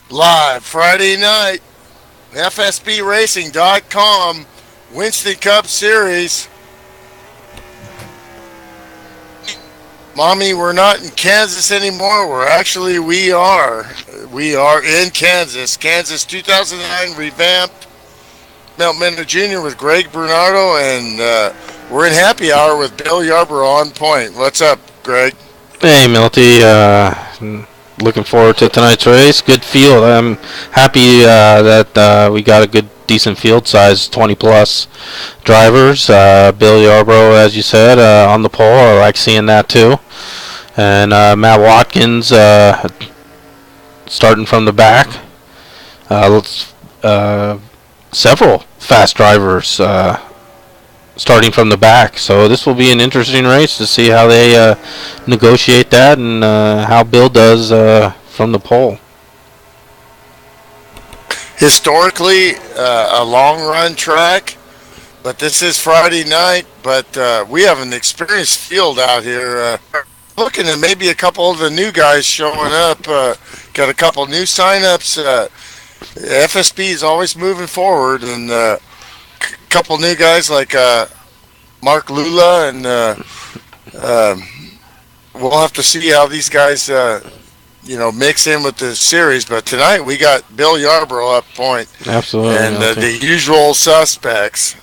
Live Friday night, FSBRacing.com, Winston Cup Series. Mommy, we're not in Kansas anymore. We are. We are in Kansas. Kansas 2009 Revamped. Mount Mender Jr. with Greg Bernardo, and we're in happy hour with Bill Yarborough on point. What's up, Greg? Hey, Milty. Looking forward to tonight's race. Good field. I'm happy that we got a decent field size, 20 plus drivers. Bill Yarborough, as you said, on the pole. I like seeing that too. And Matt Watkins starting from the back. Several fast drivers starting from the back. So this will be an interesting race to see how they negotiate that and how Bill does from the pole. Historically, a long run track, but this is Friday night. But we have an experienced field out here. Looking at maybe a couple of the new guys showing up. Got a couple new signups. FSB is always moving forward, and a couple new guys like Mark Lula, and we'll have to see how these guys, mix in with the series. But tonight we got Bill Yarborough up point. Absolutely. And the usual suspects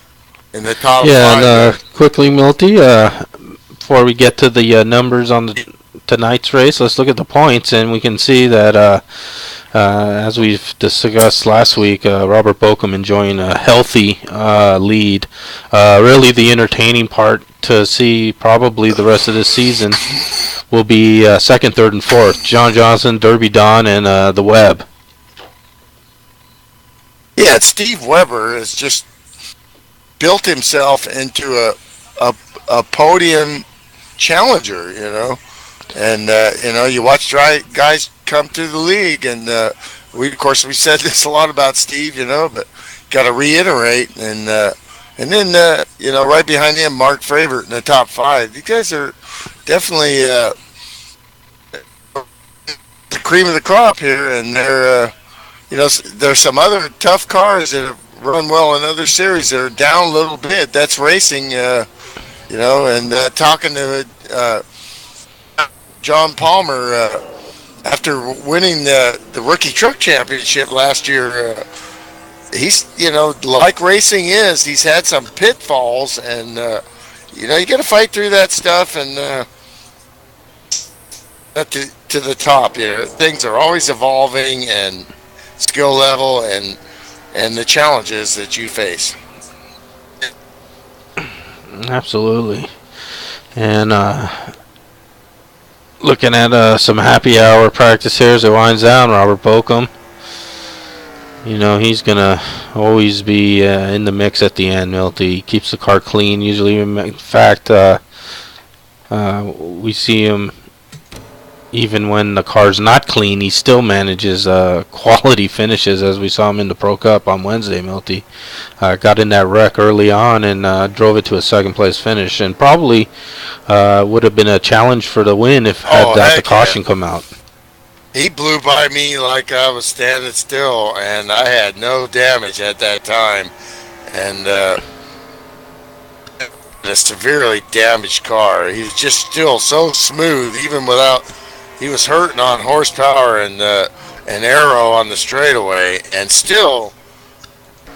in the top five. Yeah, and quickly, Milty, before we get to the numbers on tonight's race, let's look at the points, and we can see that as we've discussed last week, Robert Bokum enjoying a healthy lead. Really, the entertaining part to see probably the rest of this season will be second, third, and fourth. John Johnson, Derby Don, and the Webb. Yeah, Steve Weber has just built himself into a podium challenger, and you watch guys come to the league, and we said this a lot about Steve, but got to reiterate, and then right behind him, Mark Favorite in the top five. These guys are definitely the cream of the crop here, and there's some other tough cars that have run well in other series that are down a little bit. That's racing, and talking to John Palmer after winning the rookie truck championship last year. He's, like racing is, he's had some pitfalls, and you got to fight through that stuff and to the top. Things are always evolving, and skill level and the challenges that you face. Absolutely. And looking at some happy hour practice here as it winds down, Robert Bokum. He's going to always be in the mix at the end, Milty. He keeps the car clean usually. In fact, we see him even when the car's not clean, he still manages quality finishes, as we saw him in the Pro Cup on Wednesday, Milty. Got in that wreck early on and drove it to a second place finish, and probably would have been a challenge for the win if had the caution come out. He blew by me like I was standing still, and I had no damage at that time. And a severely damaged car. He's just still so smooth, even without. He was hurting on horsepower and aero on the straightaway, and still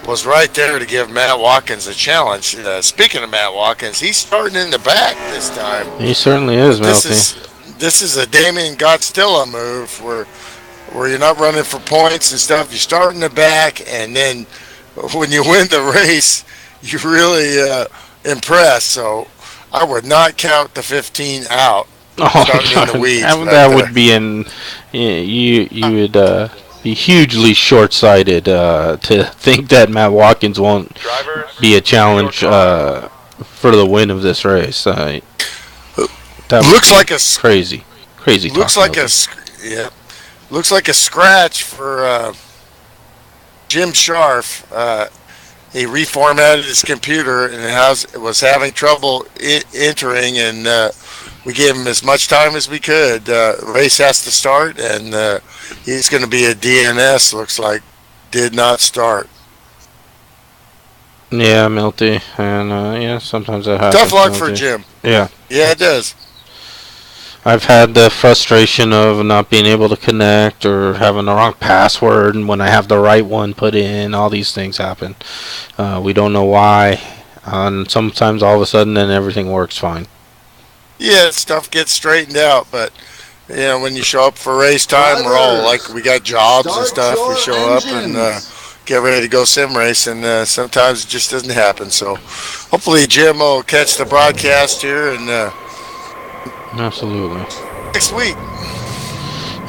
was right there to give Matt Watkins a challenge. Speaking of Matt Watkins, he's starting in the back this time. He certainly is, Milty. This is a Damien Godzilla move where you're not running for points and stuff. You start in the back, and then when you win the race, you really impress. So I would not count the 15 out. Oh, in the weeds, that would be you would be hugely short-sighted to think that Matt Watkins won't be a challenge for the win of this race. That looks like a crazy. Looks like looks like a scratch for Jim Scharf. He reformatted his computer and was having trouble entering, and we gave him as much time as we could. Race has to start, and he's going to be a DNS. Looks like did not start. Yeah, Milty, and yeah, sometimes that happens. Tough luck Milty. for Jim. Yeah. Yeah, it does. I've had the frustration of not being able to connect or having the wrong password, and when I have the right one put in, all these things happen. We don't know why, and sometimes all of a sudden then everything works fine. Yeah, stuff gets straightened out, but when you show up for race time, we're all like, we got jobs and stuff. We show up and get ready to go sim race, and sometimes it just doesn't happen. So hopefully Jim will catch the broadcast here and Absolutely. next week.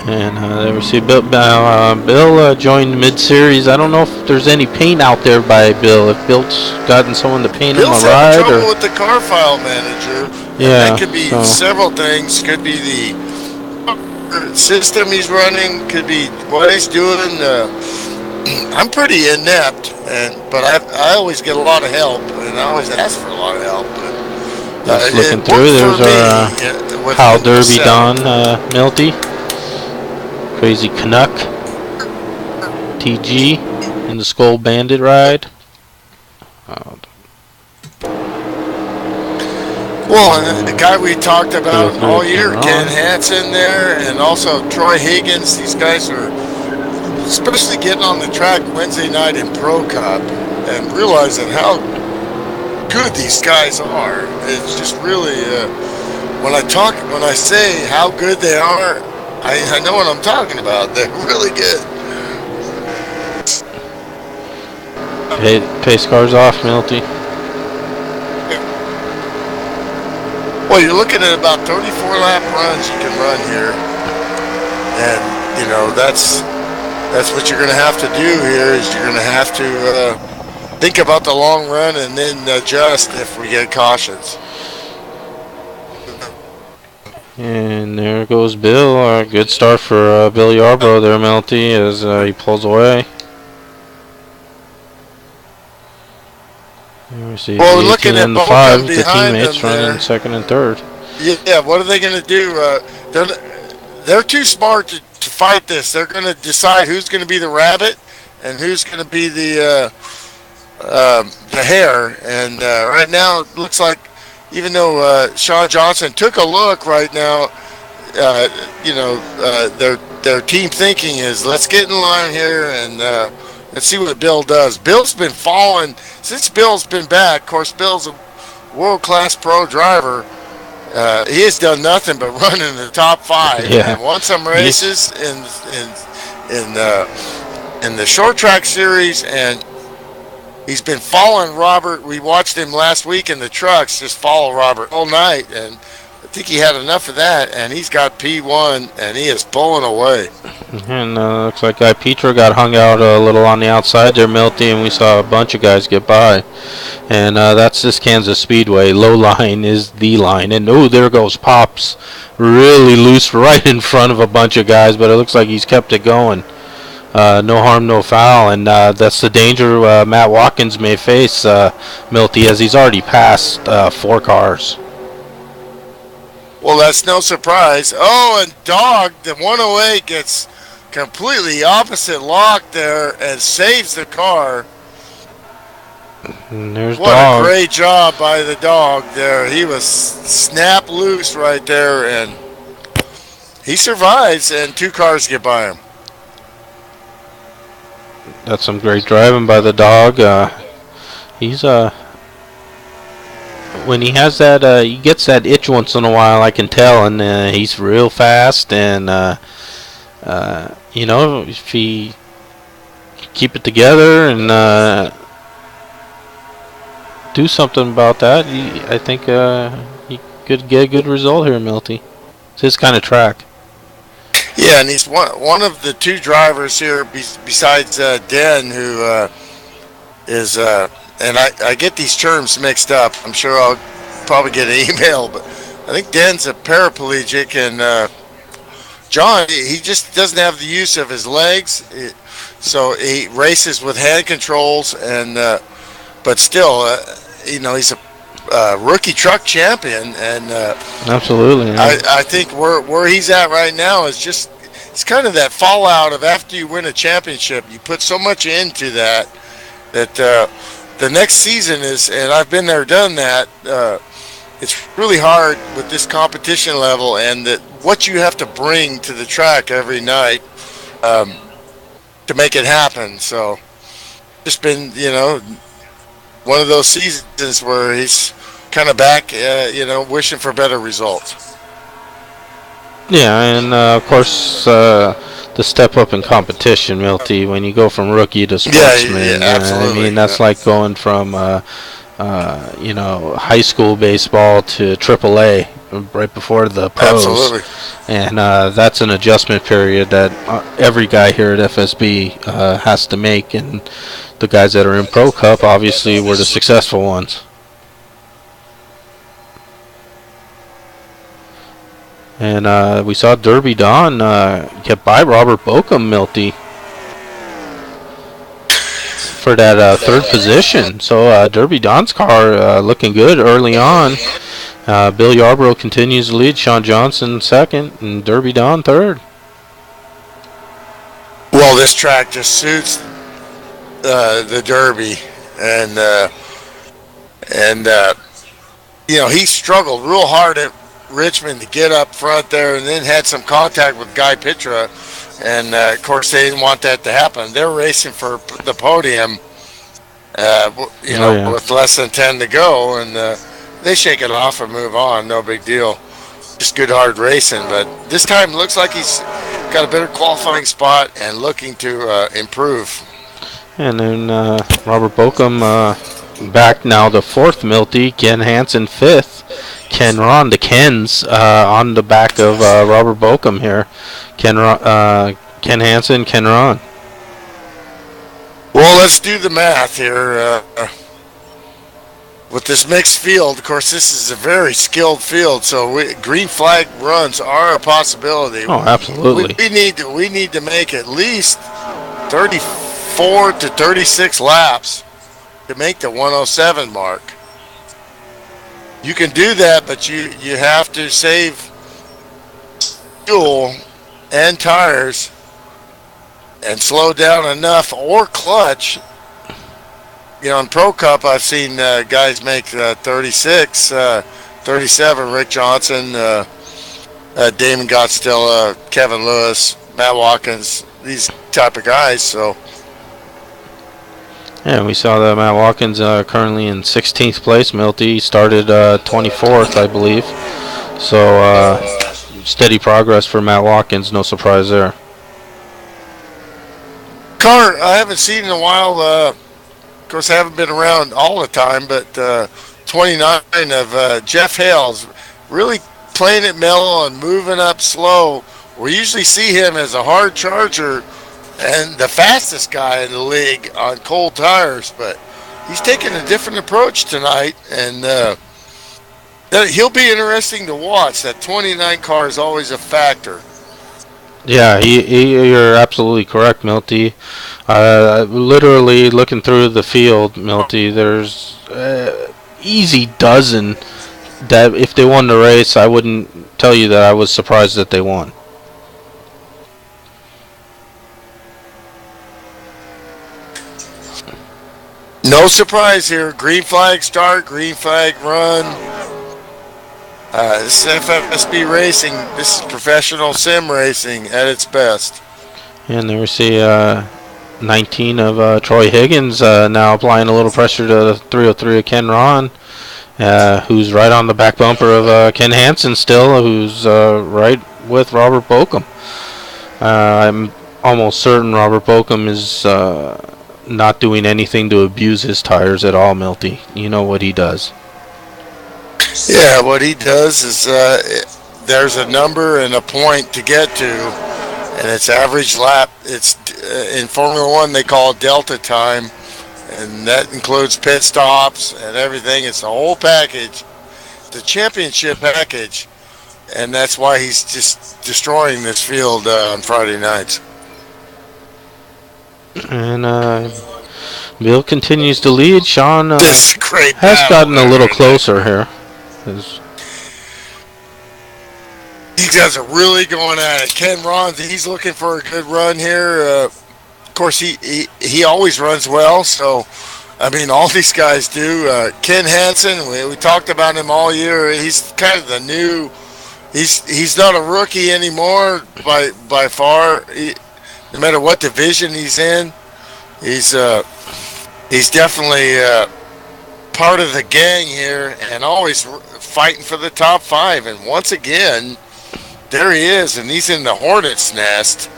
And there we see Bill. Bill joined mid-series. I don't know if there's any paint out there by Bill. If Bill's gotten someone to paint Bill's him a ride, having trouble or with the car file manager. yeah, That could be several things. Could be the system he's running. Could be what he's doing. I'm pretty inept, but I always get a lot of help, and I always ask for a lot of help. just looking through. There's our How Derby Don Milty, Crazy Canuck, TG in the Skull Bandit ride. Well, the guy we talked about all year, Ken Hansen there, and also Troy Higgins. These guys are especially getting on the track Wednesday night in Pro Cup and realizing how good these guys are. It's just really, when I say how good they are, I know what I'm talking about. They're really good. Pace cars off, Milty. Well, you're looking at about 34 lap runs you can run here, and that's what you're going to have to do here. Is you're going to have to think about the long run and then adjust if we get cautions. And there goes Bill. A good start for Bill Yarbrough there, Milty, as he pulls away. We see well, looking at the both 5, the behind teammates running second and third. Yeah, what are they going to do? They're too smart to fight this. They're going to decide who's going to be the rabbit and who's going to be the hare. And right now, it looks like even though Sean Johnson took a look right now, their team thinking is let's get in line here and let's see what Bill does. Bill's been falling since Bill's been back. Of course, Bill's a world-class pro driver. He has done nothing but run in the top 5 and won some races in the short track series, and he's been following Robert. We watched him last week in the trucks just follow Robert all night, and I think he had enough of that, and he's got P1, and he is pulling away. And looks like Guy Petro got hung out a little on the outside there, Milty, and we saw a bunch of guys get by. And that's this Kansas Speedway. Low line is the line. And, there goes Pops. Really loose right in front of a bunch of guys, but it looks like he's kept it going. No harm, no foul. And that's the danger Matt Watkins may face, Milty, as he's already passed 4 cars. Well, that's no surprise. Oh, and Dog, the 108 gets completely opposite lock there and saves the car. And there's what Dog. A great job by the Dog there. He was snap loose right there, and he survives, and 2 cars get by him. That's some great driving by the Dog. He's when he has that, he gets that itch once in a while, I can tell, and he's real fast, and if he keep it together and do something about that, I think he could get a good result here, Milty. It's his kind of track. Yeah, and he's one of the 2 drivers here besides Den, who is and I get these terms mixed up. I'm sure I'll probably get an email, but I think Den's a paraplegic, and John, he just doesn't have the use of his legs, so he races with hand controls, and but still, he's rookie truck champion, and Absolutely. Yeah. I think where he's at right now is just it's kind of that fallout of after you win a championship, you put so much into that the next season is, and I've been there, done that. It's really hard with this competition level and that what you have to bring to the track every night um, to make it happen. So just been, one of those seasons where he's kind of back, wishing for better results. Yeah, and of course, the step up in competition, Milty, when you go from rookie to Yeah, sportsman. I absolutely. mean, that's like going from, high school baseball to AAA right before the pros. Absolutely. And that's an adjustment period that every guy here at FSB has to make. And the guys that are in Pro Cup obviously were the successful ones. And we saw Derby Don get by Robert Bokum, Milty, for that third position. So Derby Don's car looking good early on. Bill Yarbrough continues to lead, Sean Johnson second, and Derby Don third. Well, this track just suits the Derby, and he struggled real hard at Richmond to get up front there, and then had some contact with Guy Pitra, and of course they didn't want that to happen. They're racing for the podium, Yeah. with less than 10 to go, and they shake it off and move on. No big deal. Just good hard racing, but this time looks like he's got a better qualifying spot and looking to improve. And then Robert Bokum back now to fourth, Milty. Ken Hansen fifth. Ken Ron, the Kens, on the back of Robert Bokum here. Ken Hansen, Ken Ron. Well, let's do the math here. With this mixed field, of course, this is a very skilled field, so green flag runs are a possibility. Oh, absolutely. We need to make at least 34 to 36 laps to make the 107 mark. You can do that, but you have to save fuel and tires and slow down enough or clutch. In Pro Cup, I've seen guys make 36, 37. Rick Johnson, Damon Gottstella, Kevin Lewis, Matt Watkins, these type of guys. So, yeah, we saw that Matt Watkins currently in 16th place. Milty started 24th, I believe. So steady progress for Matt Watkins. No surprise there. car I haven't seen in a while. Of course, I haven't been around all the time, but 29 of Jeff Hale's really playing it mellow and moving up slow. We usually see him as a hard charger and the fastest guy in the league on cold tires, but he's taking a different approach tonight, and he'll be interesting to watch. That 29 car is always a factor. Yeah, you're absolutely correct, Milty. Literally looking through the field, Milty, there's easy dozen that if they won the race, I wouldn't tell you that I was surprised that they won. No surprise here. Green flag start, green flag run. This is FSB racing. This is professional sim racing at its best. And there we see 19 of Troy Higgins now applying a little pressure to the 303 of Ken Ron, who's right on the back bumper of Ken Hansen still, who's right with Robert Bokum. I'm almost certain Robert Bokum is not doing anything to abuse his tires at all, Milty. You know what he does. Yeah, what he does is there's a number and a point to get to, and it's average lap. It's in Formula One they call it delta time, and that includes pit stops and everything. It's the whole package, the championship package, and that's why he's just destroying this field on Friday nights. And Bill continues to lead. Sean This great has battle gotten a little there. closer here. His- These guys are really going at it. Ken Ron, he's looking for a good run here. Of course, he always runs well. So, I mean, all these guys do. Ken Hansen, we talked about him all year. He's kind of the new. He's not a rookie anymore by far. No matter what division he's in, he's definitely part of the gang here and always fighting for the top 5. And once again, there he is, and he's in the hornet's nest.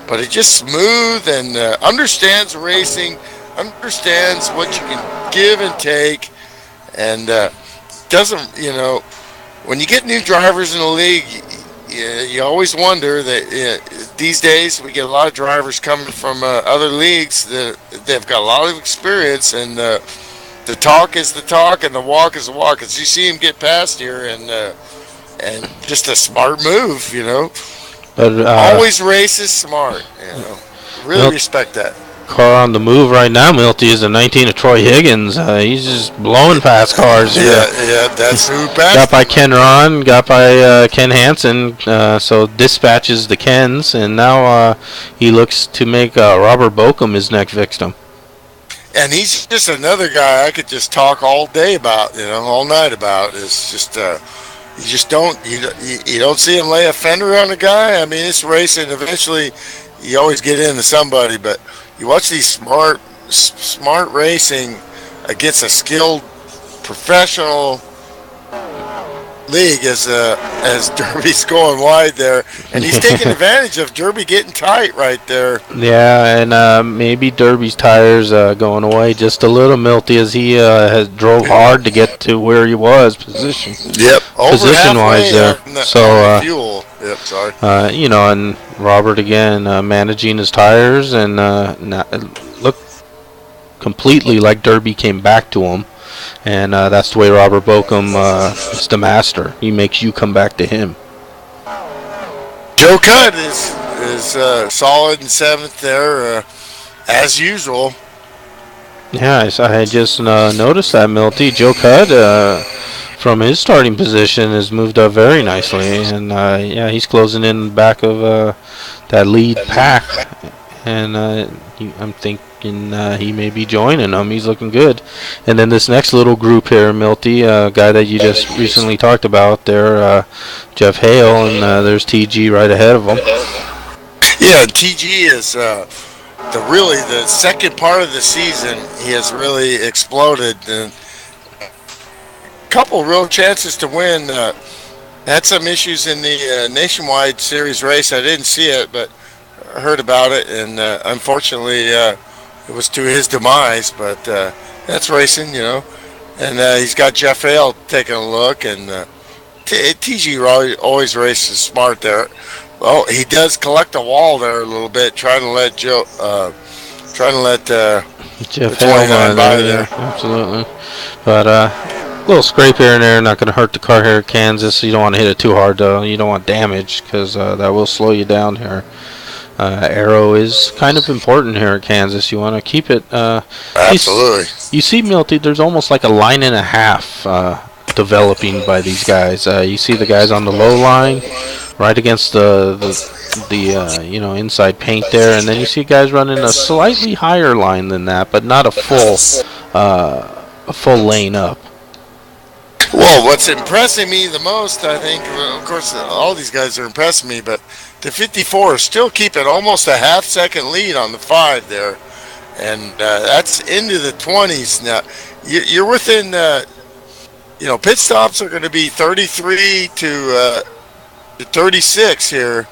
But he's just smooth and understands racing, understands what you can give and take, and doesn't, when you get new drivers in the league, you always wonder that these days we get a lot of drivers coming from other leagues that they've got a lot of experience, and the talk is the talk and the walk is the walk. As you see him get past here, and just a smart move, But always races smart, Really respect that. car on the move right now, Milty, is a 19 of Troy Higgins. He's just blowing past cars here. Yeah, that's who passed. Got by Ken Ron, got by Ken Hansen, so dispatches the Kens, and now he looks to make Robert Bokum his next victim. And he's just another guy I could just talk all day about, all night about. It's just you just don't see him lay a fender on a guy. I mean, it's racing. Eventually, you always get into somebody, but you watch these smart racing against a skilled professional league as Derby's going wide there, and he's taking advantage of Derby getting tight right there. Yeah, and maybe Derby's tires going away just a little, Milty, as he has drove hard to get to where he was position-wise there. So fuel. Yep, sorry. And Robert again managing his tires and look completely like Derby came back to him. And that's the way Robert Bokum is the master. He makes you come back to him. Joe Cudd is solid in 7th there, as usual. Yeah, I just noticed that, Milty. Joe Cudd, from his starting position, has moved up very nicely. And, he's closing in the back of that lead pack. And I'm thinking he may be joining them. He's looking good. And then this next little group here, Milty, guy that you just recently talked about there, Jeff Hale, and there's TG right ahead of him. Yeah, TG is the second part of the season. He has really exploded. And a couple real chances to win. Had some issues in the Nationwide Series race. I didn't see it, but I heard about it, and unfortunately it was to his demise, but that's racing, And he's got Jeff Hale taking a look, and TG always races smart there. Well, he does collect a wall there a little bit, trying to let Jeff Hale by there. Absolutely. But a little scrape here and there, not going to hurt the car here at Kansas. You don't want to hit it too hard, though. You don't want damage, because that will slow you down here. Aero is kind of important here at Kansas. You want to keep it. Absolutely. You see, Milty, there's almost like a line and a half developing by these guys. You see the guys on the low line, right against the inside paint there, and then you see guys running a slightly higher line than that, but not a full lane up. Well, what's impressing me the most, I think, of course, all these guys are impressing me, but the 54 is still keeping almost a half-second lead on the 5 there, and that's into the 20s now. You're within, pit stops are going to be 33 to 36 here,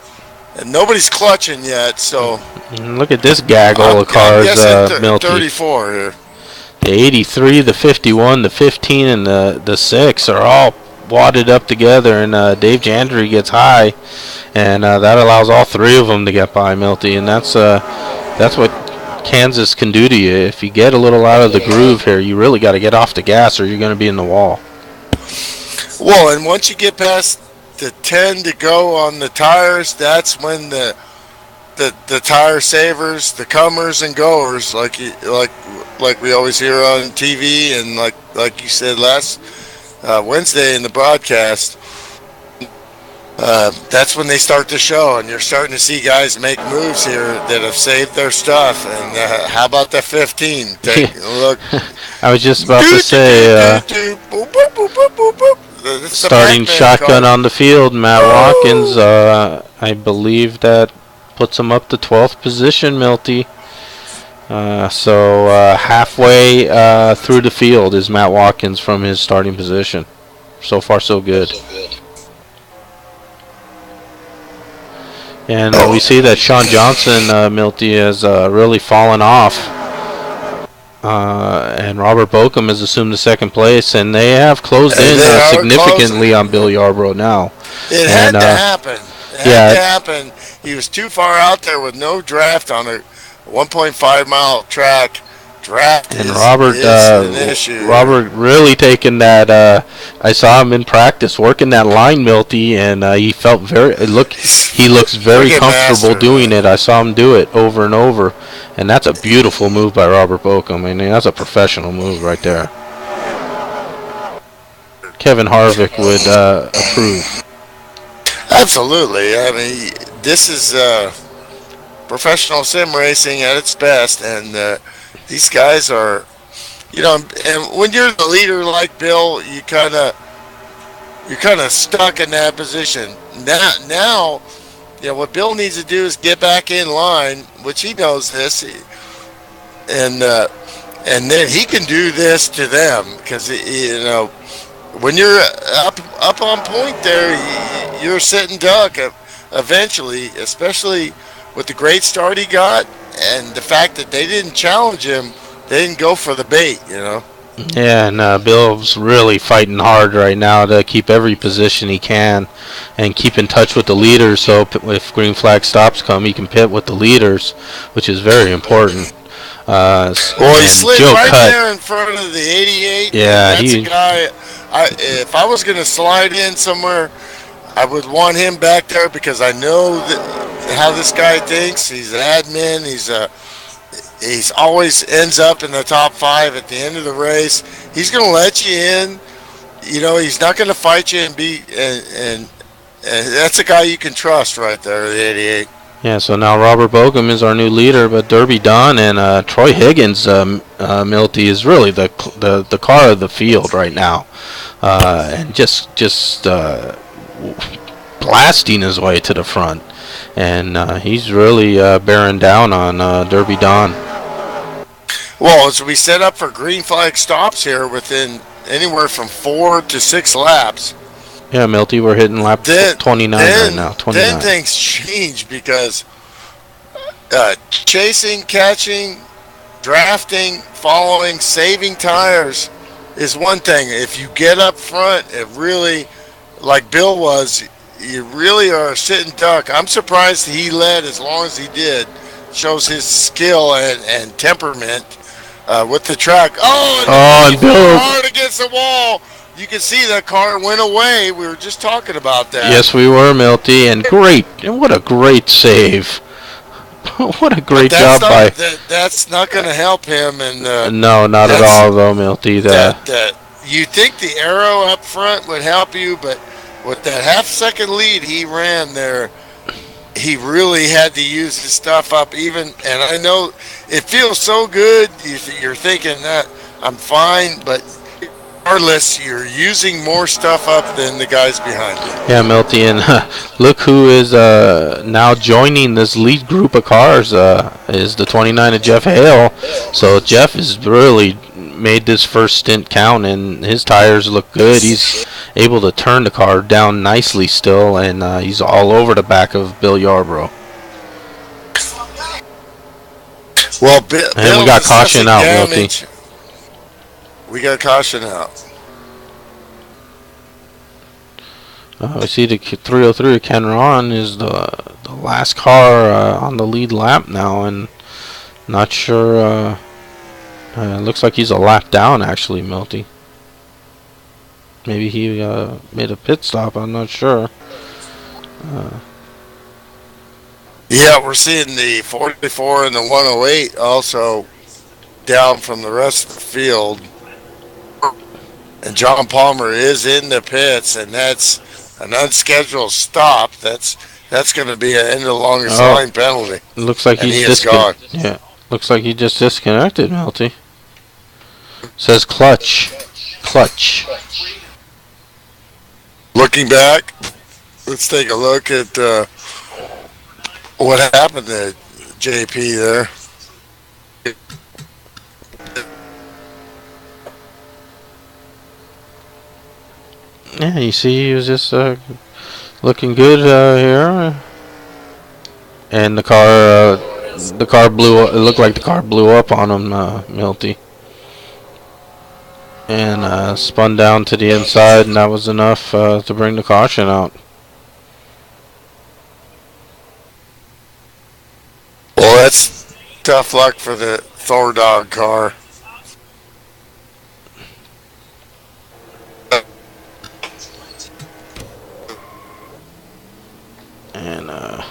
and nobody's clutching yet. So look at this gaggle of cars, Milty. 34 here. The 83, the 51, the 15, and the 6 are all wadded up together, and Dave Jandry gets high, and that allows all 3 of them to get by, Milty, and that's what Kansas can do to you. If you get a little out of the groove here, you really got to get off the gas, or you're going to be in the wall. Well, and once you get past the 10 to go on the tires, that's when the the tire savers, the comers and goers, like we always hear on TV, and like you said last Wednesday in the broadcast. That's when they start to show, and you're starting to see guys make moves here that have saved their stuff. And how about the 15? Take a look. I was just about to say, starting shotgun on the field, Matt Watkins. I believe that puts him up to 12th position, Milty. So halfway through the field is Matt Watkins from his starting position. So far, so good. And we see that Sean Johnson, Milty, has really fallen off. And Robert Bokum has assumed the second place, and they have closed in significantly on Bill Yarbrough now. It had to happen. It had to happen. He was too far out there with no draft on a 1.5-mile track. Draft and is an issue. Robert really taking that. I saw him in practice working that line, Milty, and he felt he looks very comfortable doing it. I saw him do it over and over, and that's a beautiful move by Robert Bokum. I mean, that's a professional move right there. Kevin Harvick would approve. Absolutely. I mean, this is professional sim racing at its best, and these guys are, and when you're the leader like Bill, you're kind of stuck in that position. Now, what Bill needs to do is get back in line, which he knows this, and then he can do this to them, because when you're up on point there, you're a sitting duck eventually, especially with the great start he got. And the fact that they didn't challenge him, they didn't go for the bait, Yeah, and Bill's really fighting hard right now to keep every position he can and keep in touch with the leaders, so if green flag stops come, he can pit with the leaders, which is very important. Well, he slid right there in front of the 88. Yeah, that's a guy, if I was going to slide in somewhere, I would want him back there, because I know how this guy thinks. He's an admin. He's always ends up in the top 5 at the end of the race. He's going to let you in. He's not going to fight you and that's a guy you can trust right there, the 88. Yeah, so now Robert Bokum is our new leader, but Derby Don and Troy Higgins, Milty, is really the car of the field right now, and just blasting his way to the front, and he's really bearing down on Derby Don. Well, as we set up for green flag stops here within anywhere from 4 to 6 laps. Yeah, Milty, we're hitting lap 29 right now. 29. Then things change, because chasing, catching, drafting, following, saving tires is one thing. If you get up front, it really, like Bill was, you really are a sitting duck. I'm surprised he led as long as he did. Shows his skill and temperament with the track. And Bill hard against the wall. You can see that car went away. We were just talking about that. Yes, we were, Milty, and what a great save. What a great job by. That's not going to help him. And no, not at all, though, Milty. That you think the arrow up front would help you, but with that half-second lead he ran there, he really had to use his stuff up. And I know it feels so good. You're thinking that I'm fine, but regardless, you're using more stuff up than the guys behind you. Yeah, Milty, and look who is now joining this lead group of cars is the 29 of Jeff Hale. So Jeff has really made this first stint count, and his tires look good. He's able to turn the car down nicely still, and he's all over the back of Bill Yarbrough. Well, and we got caution out, Milty. We got caution out. We see the 303 of Ken Ron is the last car on the lead lap now, and not sure. Looks like he's a lap down, actually, Milty. Maybe he made a pit stop. I'm not sure. Yeah, we're seeing the 44 and the 108 also down from the rest of the field. And John Palmer is in the pits, and that's an unscheduled stop. That's going to be an end of the longest Oh, line penalty, looks like and he he's is gone. Yeah, looks like he just disconnected, Melty. Says clutch. Clutch. Looking back, let's take a look at what happened to JP there. Yeah, you see, he was just looking good here, and the car blew. It looked like the car blew up on him, Milty, and spun down to the inside, and that was enough to bring the caution out. Well, that's tough luck for the Thor Dog car. And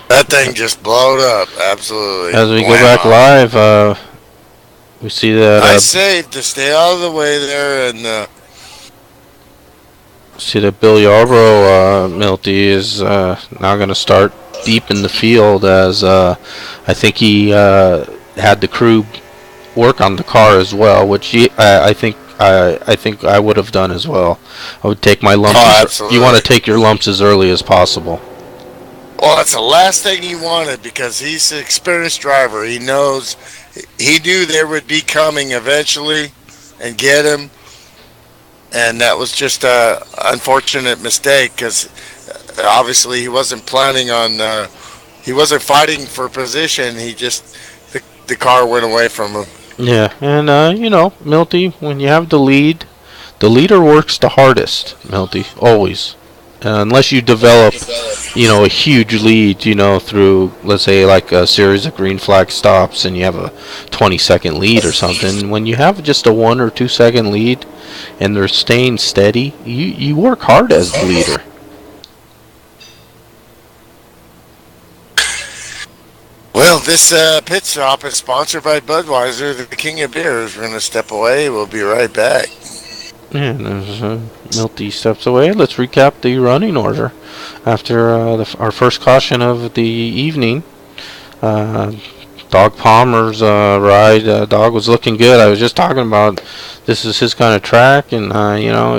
That thing just blowed up, absolutely. as we go back live, we see that Nice save to stay out of the way there, and Bill Yarbrough, Milty, is now going to start deep in the field, as I think he had the crew work on the car as well, which I think I would have done as well. I would take my lumps. absolutely. You want to take your lumps as early as possible. well, that's the last thing he wanted because he's an experienced driver. He knew they would be coming eventually and get him, and that was just a unfortunate mistake because obviously he wasn't planning on. He wasn't fighting for position. He just the car went away from him. Yeah, and Milty, when you have the leader works the hardest, Milty, always. Unless you develop, a huge lead, through, let's say, like a series of green flag stops, and you have a 20-second lead or something. When you have just a 1 or 2 second lead, and they're staying steady, you work hard as the leader. Well, this pit stop is sponsored by Budweiser, the king of beers. We're going to step away. We'll be right back. Yeah, Milty steps away. Let's recap the running order after our first caution of the evening. Dog Palmer's ride. Dog was looking good. I was just talking about this is his kind of track, and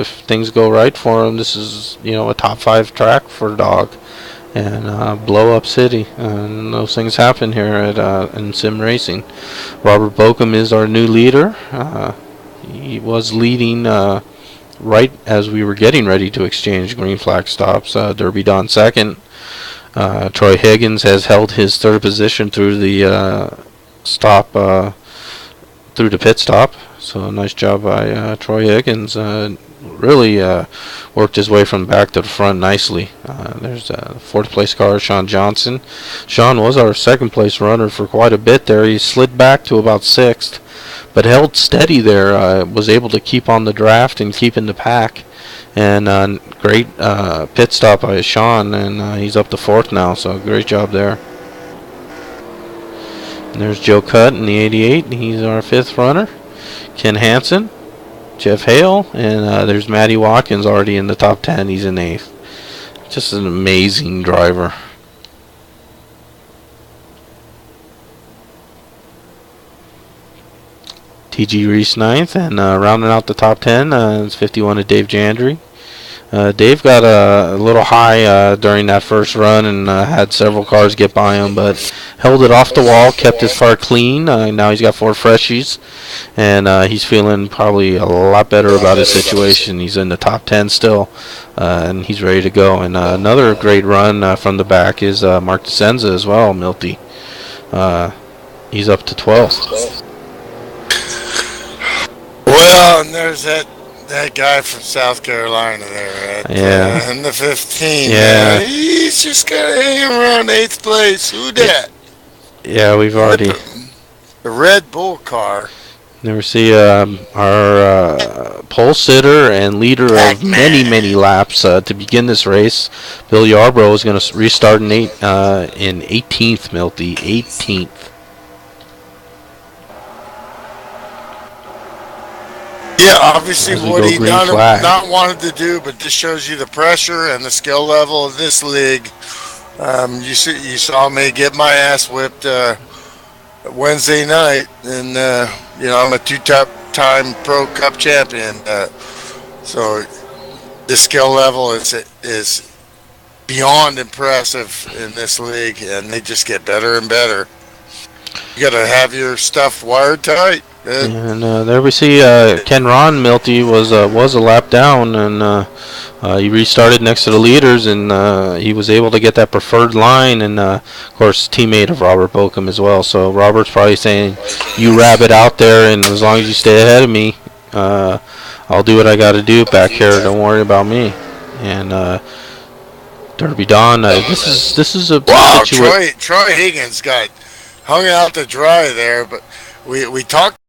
if things go right for him, this is a top 5 track for Dog. And blow up city, and those things happen here at in sim racing. Robert Bokum is our new leader. He was leading right as we were getting ready to exchange green flag stops. Derby Don second. Troy Higgins has held his third position through the through the pit stop. So nice job by Troy Higgins. Really worked his way from back to the front nicely. There's a 4th place car, Sean Johnson. Sean was our 2nd place runner for quite a bit there. He slid back to about 6th, but held steady there. Was able to keep on the draft and keep in the pack. And great pit stop by Sean, and he's up to 4th now, so great job there. And there's Joe Cutt in the 88. He's our 5th runner. Ken Hansen, Jeff Hale, and there's Matty Watkins already in the top 10. He's in 8th. Just an amazing driver. TG Reese 9th, and rounding out the top 10 is 51 of Dave Jandry. Dave got a little high during that first run and had several cars get by him, but held it off the wall, kept his car clean. Now he's got 4 freshies, and he's feeling probably a lot better about his situation. He's in the top 10 still, and he's ready to go. And another great run from the back is Mark DeSenza as well, Milty. He's up to 12th. Well, and there's that guy from South Carolina there at in the 15. Yeah. He's just kind of hanging around 8th place. Who that? Yeah, we've already. The Red Bull car. There we see our pole sitter and leader of many laps to begin this race. Bill Yarbrough is going to restart in 18th, Milty, 18th. Yeah, obviously As we what go he green flag. not wanted to do, but this shows you the pressure and the skill level of this league. You saw me get my ass whipped Wednesday night, and I'm a two-time Pro Cup champion. So the skill level is beyond impressive in this league, and they just get better and better. You got to have your stuff wired tight. And there we see Ken Ron Milty was a lap down, and he restarted next to the leaders, and he was able to get that preferred line, and of course teammate of Robert Bokum as well. So Robert's probably saying, "You rabbit out there, and as long as you stay ahead of me, I'll do what I got to do back here. Don't worry about me." And Derby Don, this is a Wow, situation. Troy Higgins got hung out to dry there, but we talked